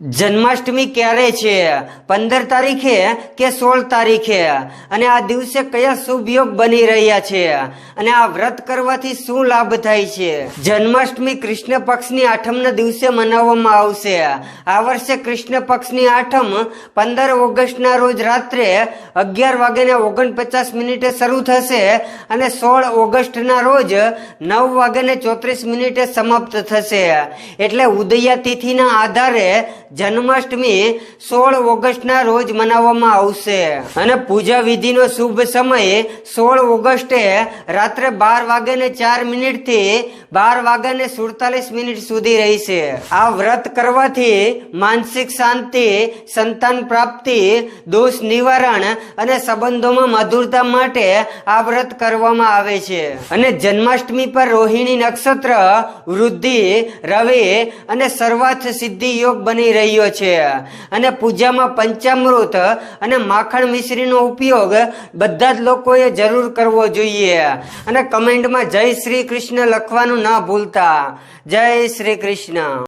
જન્માષ્ટમી ક્યારે છે? 15 તારીખે કે 16 તારીખે? અને આ દિવસે કયા શુભ યોગ બની રહ્યા છે? અને આ વ્રત કરવાથી શું લાભ થાય છે? જન્માષ્ટમી કૃષ્ણ પક્ષની આઠમના દિવસે મનાવવામાં આવશે. આ વર્ષે કૃષ્ણ પક્ષની આઠમ 15 ઓગસ્ટના રોજ રાત્રે 11:49 શરૂ થશે અને 16 ઓગસ્ટના રોજ 9:34 સમાપ્ત થશે. એટલે ઉદયા તિથિના આધારે જન્માષ્ટમી 16 ઓગસ્ટના રોજ મનાવવામાં આવશે અને પૂજા વિધિનો શુભ સમય 16 ઓગસ્ટે રાત્રે 12:04 થી 12:47 સુધી રહેશે. આ વ્રત કરવાથી માનસિક શાંતિ, સંતાન પ્રાપ્તિ, દોષ નિવારણ અને સંબંધોમાં મધુરતા માટે આ વ્રત કરવામાં આવે છે. અને જન્માષ્ટમી પર રોહિણી નક્ષત્ર, વૃદ્ધિ, રવિ અને સર્વાર્થ સિદ્ધિ યોગ બની રહ્યો છે. અને પૂજામાં પંચામૃત અને માખણ મિશ્રીનો ઉપયોગ બધા જ લોકોએ જરૂર કરવો જોઈએ. અને કમેન્ટમાં જય શ્રી કૃષ્ણ લખવાનું ન ભૂલતા. જય શ્રી કૃષ્ણ.